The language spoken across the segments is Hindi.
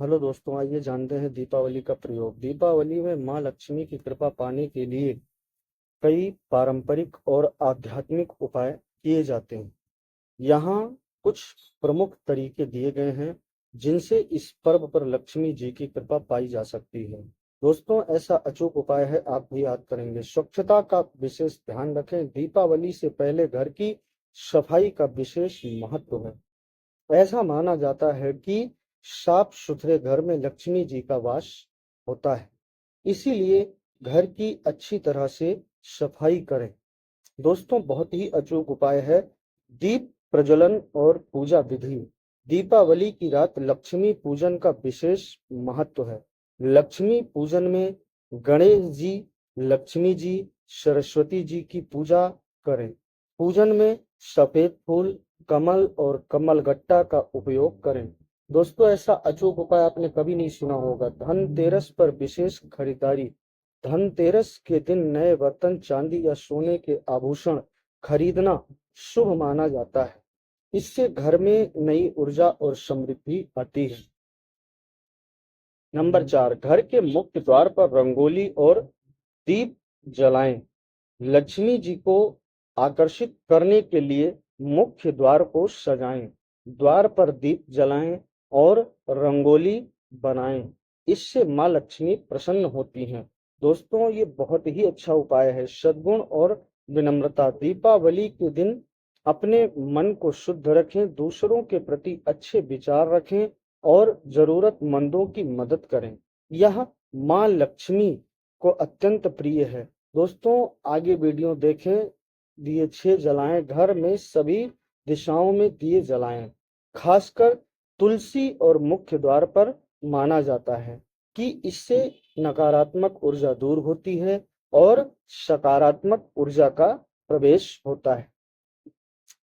हेलो दोस्तों, आइए जानते हैं दीपावली का प्रयोग। दीपावली में माँ लक्ष्मी की कृपा पाने के लिए कई पारंपरिक और आध्यात्मिक उपाय किए जाते हैं। यहाँ कुछ प्रमुख तरीके दिए गए हैं जिनसे इस पर्व पर लक्ष्मी जी की कृपा पाई जा सकती है। दोस्तों, ऐसा अचूक उपाय है, आप भी याद करेंगे। स्वच्छता का विशेष ध्यान रखें। दीपावली से पहले घर की सफाई का विशेष महत्व है। ऐसा माना जाता है कि साफ सुथरे घर में लक्ष्मी जी का वास होता है, इसीलिए घर की अच्छी तरह से सफाई करें। दोस्तों, बहुत ही अचूक उपाय है दीप प्रज्वलन और पूजा विधि। दीपावली की रात लक्ष्मी पूजन का विशेष महत्व है। लक्ष्मी पूजन में गणेश जी, लक्ष्मी जी, सरस्वती जी की पूजा करें। पूजन में सफेद फूल, कमल और कमलगट्टा का उपयोग करें। दोस्तों, ऐसा अचूक उपाय आपने कभी नहीं सुना होगा। धनतेरस पर विशेष खरीदारी। धनतेरस के दिन नए बर्तन, चांदी या सोने के आभूषण खरीदना शुभ माना जाता है। इससे घर में नई ऊर्जा और समृद्धि आती है। नंबर 4, घर के मुख्य द्वार पर रंगोली और दीप जलाएं। लक्ष्मी जी को आकर्षित करने के लिए मुख्य द्वार को सजाएं। द्वार पर दीप जलाएं और रंगोली बनाएं। इससे माँ लक्ष्मी प्रसन्न होती हैं। दोस्तों, ये बहुत ही अच्छा उपाय है। सद्गुण और विनम्रता। दीपावली के दिन अपने मन को शुद्ध रखें, दूसरों के प्रति अच्छे विचार रखें और जरूरतमंदों की मदद करें। यह माँ लक्ष्मी को अत्यंत प्रिय है। दोस्तों, आगे वीडियो देखें। दिए 6 जलाएं। घर में सभी दिशाओं में दिए जलाएं। खासकर तुलसी और मुख्य द्वार पर माना जाता है कि इससे नकारात्मक ऊर्जा दूर होती है और सकारात्मक ऊर्जा का प्रवेश होता है।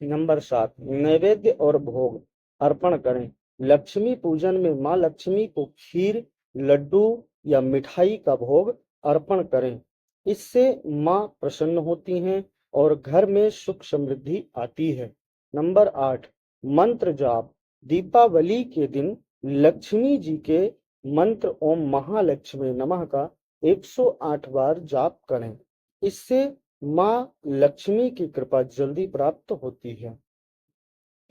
नंबर 7, नैवेद्य और भोग अर्पण करें। लक्ष्मी पूजन में माँ लक्ष्मी को खीर, लड्डू या मिठाई का भोग अर्पण करें। इससे माँ प्रसन्न होती हैं और घर में सुख समृद्धि आती है। नंबर 8, मंत्र जाप। दीपावली के दिन लक्ष्मी जी के मंत्र ओम महालक्ष्मी नमः का 108 बार जाप करें। इससे माँ लक्ष्मी की कृपा जल्दी प्राप्त होती है।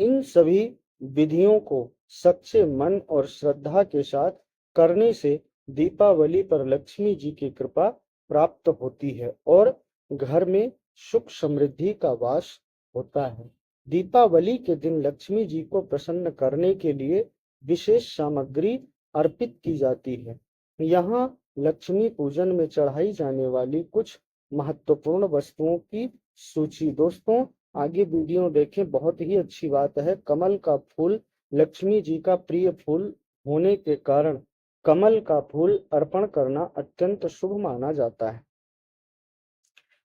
इन सभी विधियों को सच्चे मन और श्रद्धा के साथ करने से दीपावली पर लक्ष्मी जी की कृपा प्राप्त होती है और घर में सुख समृद्धि का वास होता है। दीपावली के दिन लक्ष्मी जी को प्रसन्न करने के लिए विशेष सामग्री अर्पित की जाती है। यहाँ लक्ष्मी पूजन में चढ़ाई जाने वाली कुछ महत्वपूर्ण वस्तुओं की सूची। दोस्तों, आगे वीडियो देखें, बहुत ही अच्छी बात है। कमल का फूल लक्ष्मी जी का प्रिय फूल होने के कारण कमल का फूल अर्पण करना अत्यंत शुभ माना जाता है।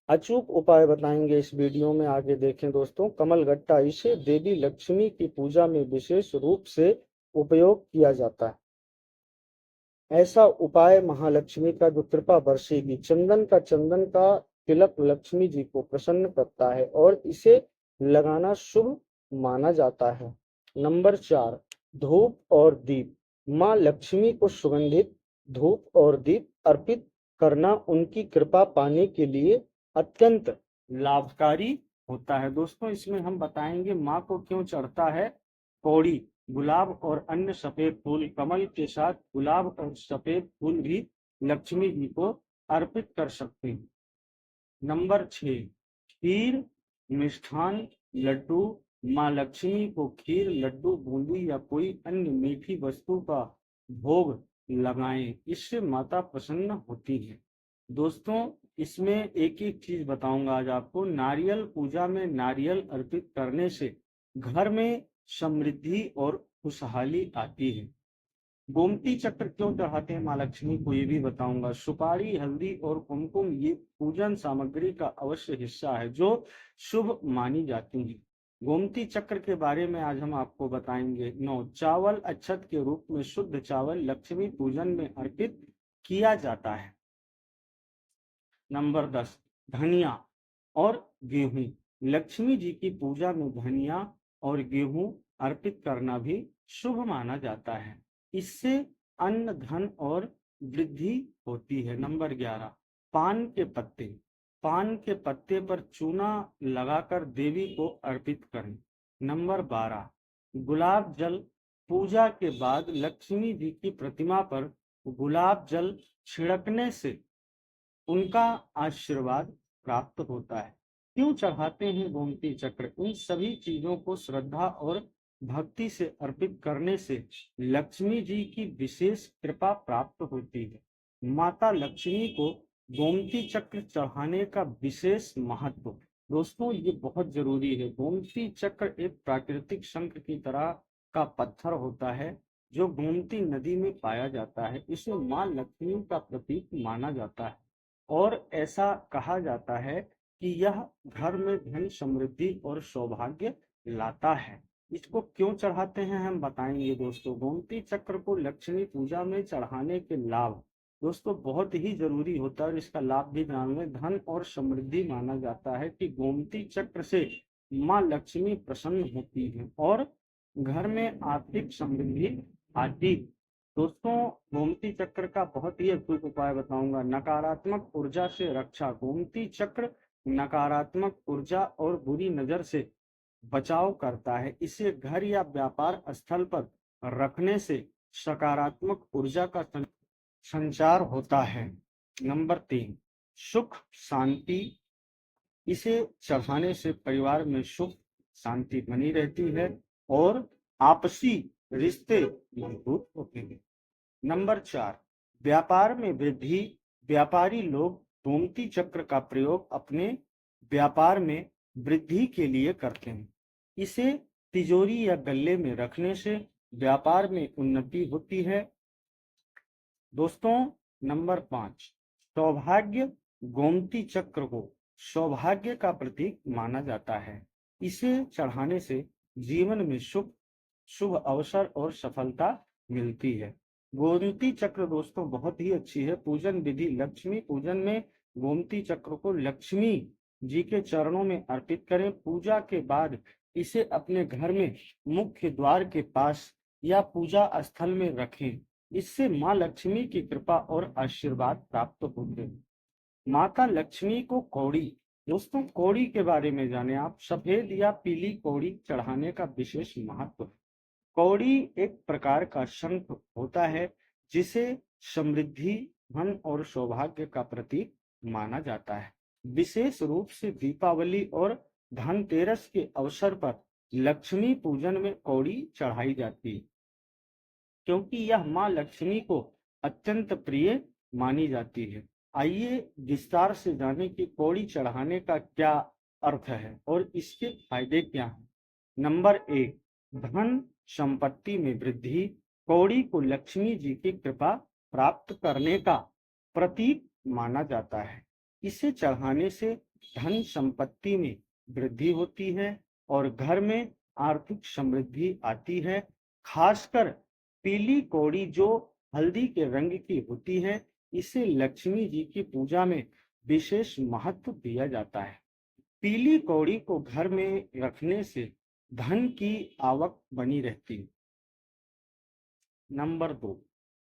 अचूक उपाय बताएंगे इस वीडियो में, आगे देखें। दोस्तों, कमल गट्टा, इसे देवी लक्ष्मी की पूजा में विशेष रूप से उपयोग किया जाता है। ऐसा उपाय महालक्ष्मी का जो कृपा बरसेगी। चंदन का तिलक लक्ष्मी जी को प्रसन्न करता है और इसे लगाना शुभ माना जाता है। नंबर 4, धूप और दीप। माँ लक्ष्मी को सुगंधित धूप और दीप अर्पित करना उनकी कृपा पाने के लिए अत्यंत लाभकारी होता है। दोस्तों, इसमें हम बताएंगे माँ को क्यों चढ़ता है कौड़ी। गुलाब और अन्य सफेद फूल। कमल के साथ गुलाब और सफेद फूल भी लक्ष्मी जी को अर्पित कर सकते हैं। नंबर 6, खीर, मिष्ठान, लड्डू। माँ लक्ष्मी को खीर, लड्डू, बूंदी या कोई अन्य मीठी वस्तु का भोग लगाएं। इससे माता प्रसन्न होती है। दोस्तों, इसमें एक एक चीज बताऊंगा आज आपको। नारियल पूजा में नारियल अर्पित करने से घर में समृद्धि और खुशहाली आती है। गोमती चक्र क्यों चढ़ाते हैं माँ लक्ष्मी को, ये भी बताऊंगा। सुपारी, हल्दी और कुमकुम ये पूजन सामग्री का अवश्य हिस्सा है जो शुभ मानी जाती है। गोमती चक्र के बारे में आज हम आपको बताएंगे। 9, चावल अक्षत के रूप में शुद्ध चावल लक्ष्मी पूजन में अर्पित किया जाता है। नंबर 10, धनिया और गेहूं। लक्ष्मी जी की पूजा में धनिया और गेहूं अर्पित करना भी शुभ माना जाता है। इससे अन्न धन और वृद्धि होती है। नंबर 11, पान के पत्ते। पान के पत्ते पर चूना लगाकर देवी को अर्पित करें। नंबर 12, गुलाब जल। पूजा के बाद लक्ष्मी जी की प्रतिमा पर गुलाब जल छिड़कने से उनका आशीर्वाद प्राप्त होता है। क्यों चढ़ाते हैं गोमती चक्र? इन सभी चीजों को श्रद्धा और भक्ति से अर्पित करने से लक्ष्मी जी की विशेष कृपा प्राप्त होती है। माता लक्ष्मी को गोमती चक्र चढ़ाने का विशेष महत्व। दोस्तों, ये बहुत जरूरी है। गोमती चक्र एक प्राकृतिक शंख की तरह का पत्थर होता है जो गोमती नदी में पाया जाता है। इसे माँ लक्ष्मी का प्रतीक माना जाता है और ऐसा कहा जाता है कि यह घर में धन समृद्धि और सौभाग्य लाता है। इसको क्यों चढ़ाते हैं हम बताएंगे दोस्तों। गोमती चक्र को लक्ष्मी पूजा में चढ़ाने के लाभ दोस्तों बहुत ही जरूरी होता है और इसका लाभ भी जान लें। धन और समृद्धि माना जाता है कि गोमती चक्र से माँ लक्ष्मी प्रसन्न होती है और घर में आर्थिक समृद्धि आती। दोस्तों, गोमती चक्र का बहुत ही अद्भुत उपाय बताऊंगा। नकारात्मक ऊर्जा से रक्षा। गोमती चक्र नकारात्मक ऊर्जा और बुरी नजर से बचाव करता है। इसे घर या व्यापार स्थल पर रखने से सकारात्मक ऊर्जा का संचार होता है। नंबर 3, सुख शांति। इसे चढ़ाने से परिवार में सुख शांति बनी रहती है और आपसी रिश्ते मजबूत होते हैं। नंबर 4, व्यापार में वृद्धि। व्यापारी लोग गोमती चक्र का प्रयोग अपने व्यापार में वृद्धि के लिए करते हैं। इसे तिजोरी या गल्ले में रखने से व्यापार में उन्नति होती है। दोस्तों, नंबर 5, सौभाग्य। गोमती चक्र को सौभाग्य का प्रतीक माना जाता है। इसे चढ़ाने से जीवन में शुभ अवसर और सफलता मिलती है। गोमती चक्र दोस्तों बहुत ही अच्छी है। पूजन विधि। लक्ष्मी पूजन में गोमती चक्र को लक्ष्मी जी के चरणों में अर्पित करें। पूजा के बाद इसे अपने घर में मुख्य द्वार के पास या पूजा स्थल में रखें। इससे माँ लक्ष्मी की कृपा और आशीर्वाद प्राप्त होते हैं। माता लक्ष्मी को कौड़ी। दोस्तों, कौड़ी के बारे में जाने आप। सफेद या पीली कौड़ी चढ़ाने का विशेष महत्व है। कौड़ी एक प्रकार का शंख होता है जिसे समृद्धि, धन और सौभाग्य का प्रतीक माना जाता है। विशेष रूप से दीपावली और धनतेरस के अवसर पर लक्ष्मी पूजन में कौड़ी चढ़ाई जाती है क्योंकि यह माँ लक्ष्मी को अत्यंत प्रिय मानी जाती है। आइए विस्तार से जानें कि कौड़ी चढ़ाने का क्या अर्थ है और इसके फायदे क्या हैं। नंबर 1, धन संपत्ति में वृद्धि। कौड़ी को लक्ष्मी जी की कृपा प्राप्त करने का प्रतीक माना जाता है। इसे चढ़ाने से धन संपत्ति में वृद्धि होती है और घर में आर्थिक समृद्धि आती है। खासकर पीली कौड़ी जो हल्दी के रंग की होती है, इसे लक्ष्मी जी की पूजा में विशेष महत्व दिया जाता है। पीली कौड़ी को घर में रखने से धन की आवक बनी रहती है। नंबर 2,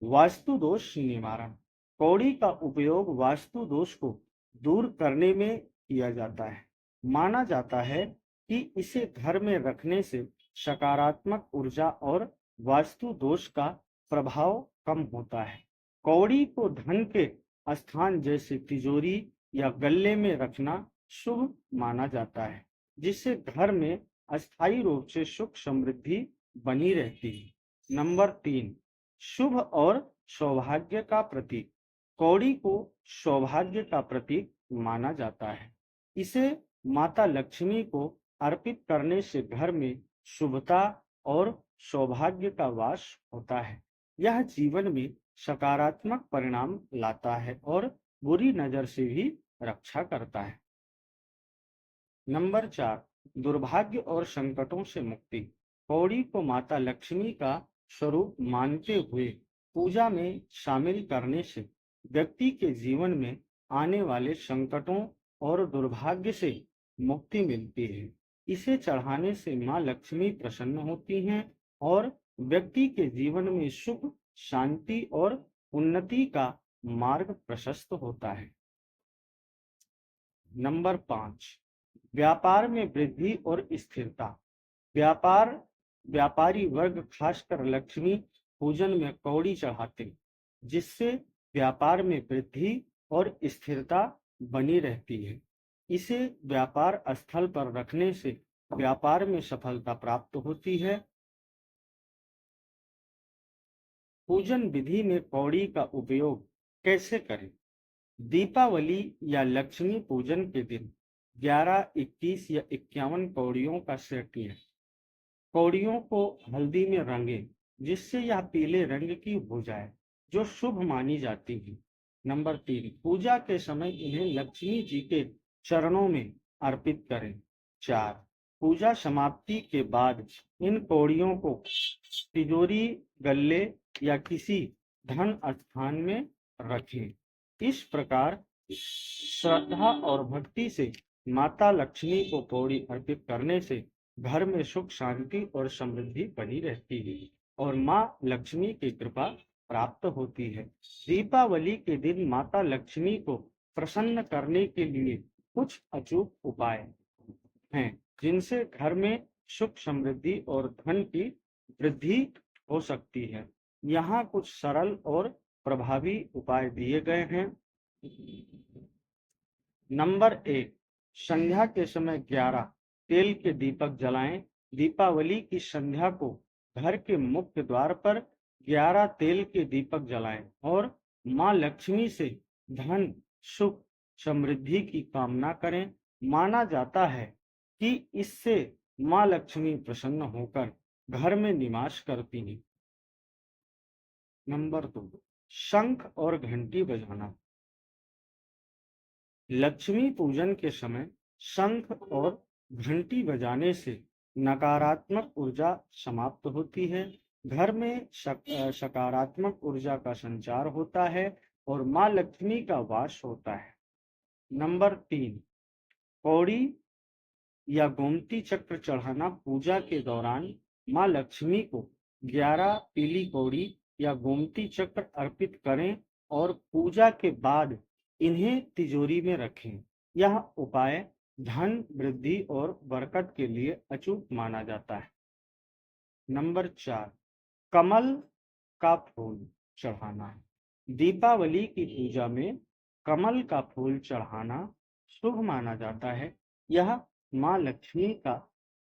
वास्तु दोष निवारण। कौड़ी का उपयोग वास्तु दोष को दूर करने में किया जाता है। माना जाता है कि इसे घर में रखने से सकारात्मक ऊर्जा और वास्तु दोष का प्रभाव कम होता है। कौड़ी को धन के स्थान जैसे तिजोरी या गल्ले में रखना शुभ माना जाता है, जिससे घर में अस्थायी रूप से सुख समृद्धि बनी रहती है। नंबर 3, शुभ और सौभाग्य का प्रतीक। कौड़ी को सौभाग्य का प्रतीक माना जाता है। इसे माता लक्ष्मी को अर्पित करने से घर में शुभता और सौभाग्य का वास होता है। यह जीवन में सकारात्मक परिणाम लाता है और बुरी नजर से भी रक्षा करता है। नंबर 4, दुर्भाग्य और संकटों से मुक्ति। कौड़ी को माता लक्ष्मी का स्वरूप मानते हुए पूजा में शामिल करने से व्यक्ति के जीवन में आने वाले संकटों और दुर्भाग्य से मुक्ति मिलती है। इसे चढ़ाने से माँ लक्ष्मी प्रसन्न होती हैं और व्यक्ति के जीवन में सुख शांति और उन्नति का मार्ग प्रशस्त होता है। नंबर 5, व्यापार में वृद्धि और स्थिरता। व्यापारी वर्ग खासकर लक्ष्मी पूजन में कौड़ी चढ़ाते हैं, जिससे व्यापार में वृद्धि और स्थिरता बनी रहती है। इसे व्यापार स्थल पर रखने से व्यापार में सफलता प्राप्त होती है। पूजन विधि में कौड़ी का उपयोग कैसे करें? दीपावली या लक्ष्मी पूजन के दिन 11, 21 या 51 कौड़ियों का सेट लें। कौड़ियों को हल्दी में रंगें, जिससे यह पीले रंग की हो जाए, जो शुभ मानी जाती है। नंबर 3, पूजा के समय इन्हें लक्ष्मी जी के चरणों में अर्पित करें। 4, पूजा समाप्ति के बाद इन कौड़ियों को तिजोरी, गल्ले या किसी धन स्थान में रखें। इस प्रकार श्रद्धा और भक्ति से माता लक्ष्मी को कौड़ी अर्पित करने से घर में सुख, शांति और समृद्धि बनी रहती है और माँ लक्ष्मी की कृपा प्राप्त होती है। दीपावली के दिन माता लक्ष्मी को प्रसन्न करने के लिए कुछ अचूक उपाय हैं, जिनसे घर में सुख, समृद्धि और धन की वृद्धि हो सकती है। यहाँ कुछ सरल और प्रभावी उपाय दिए गए हैं। नंबर 1, संध्या के समय 11 तेल के दीपक जलाएं। दीपावली की संध्या को घर के मुख्य द्वार पर 11 तेल के दीपक जलाएं और मां लक्ष्मी से धन, सुख, समृद्धि की कामना करें। माना जाता है कि इससे मां लक्ष्मी प्रसन्न होकर घर में निवास करती हैं। नंबर 2, शंख और घंटी बजाना। लक्ष्मी पूजन के समय शंख और घंटी बजाने से नकारात्मक ऊर्जा समाप्त होती है, घर में सकारात्मक ऊर्जा का संचार होता है और मां लक्ष्मी का वास होता है। नंबर 3, कौड़ी या गोमती चक्र चढ़ाना। पूजा के दौरान मां लक्ष्मी को 11 पीली कौड़ी या गोमती चक्र अर्पित करें और पूजा के बाद इन्हें तिजोरी में रखें। यह उपाय धन, वृद्धि और बरकत के लिए अचूक माना जाता है। नंबर 4, कमल का फूल चढ़ाना। दीपावली की पूजा में कमल का फूल चढ़ाना शुभ माना जाता है। यह मां लक्ष्मी का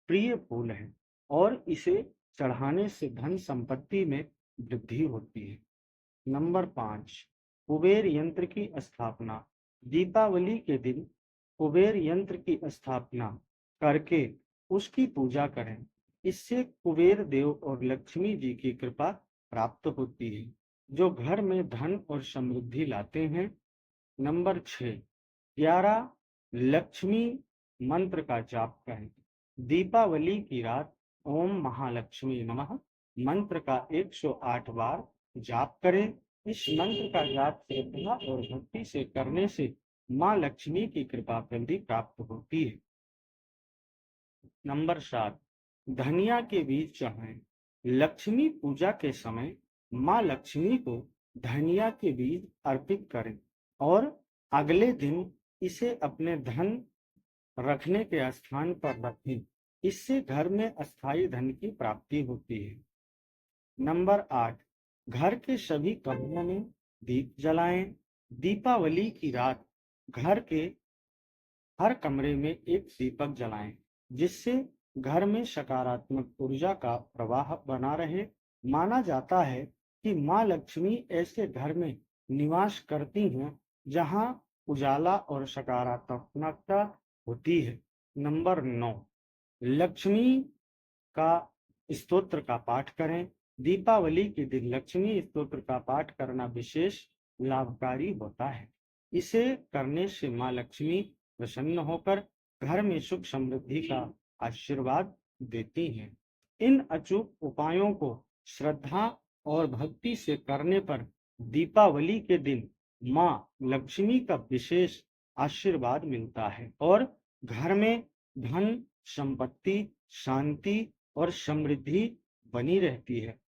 प्रिय फूल है और इसे चढ़ाने से धन संपत्ति में वृद्धि होती है। नंबर 5, कुबेर यंत्र की स्थापना। दीपावली के दिन कुबेर यंत्र की स्थापना करके उसकी पूजा करें। इससे कुबेर देव और लक्ष्मी जी की कृपा प्राप्त होती है, जो घर में धन और समृद्धि लाते हैं। नंबर 6, 11 लक्ष्मी मंत्र का जाप करें। दीपावली की रात ओम महालक्ष्मी नमः मंत्र का 108 बार जाप करें। इस मंत्र का जाप श्रद्धा और भक्ति से करने से मां लक्ष्मी की कृपा जल्दी प्राप्त होती है। नंबर 7, धनिया के बीज चढ़ाएं। लक्ष्मी पूजा के समय मां लक्ष्मी को धनिया के बीज अर्पित करें और अगले दिन इसे अपने धन रखने के स्थान पर रखें। इससे घर में अस्थायी धन की प्राप्ति होती है। नंबर 8, घर के सभी कमरों में दीप जलाएं। दीपावली की रात घर के हर कमरे में एक दीपक जलाएं, जिससे घर में सकारात्मक ऊर्जा का प्रवाह बना रहे। माना जाता है कि मां लक्ष्मी ऐसे घर में निवास करती हैं जहां उजाला और सकारात्मकता होती है। नंबर 9, लक्ष्मी का स्तोत्र का पाठ करें। दीपावली के दिन लक्ष्मी स्तोत्र का पाठ करना विशेष लाभकारी होता है। इसे करने से मां लक्ष्मी प्रसन्न होकर घर में सुख, समृद्धि का आशीर्वाद देती हैं। इन अचूक उपायों को श्रद्धा और भक्ति से करने पर दीपावली के दिन मां लक्ष्मी का विशेष आशीर्वाद मिलता है और घर में धन, संपत्ति, शांति और समृद्धि बनी रहती है।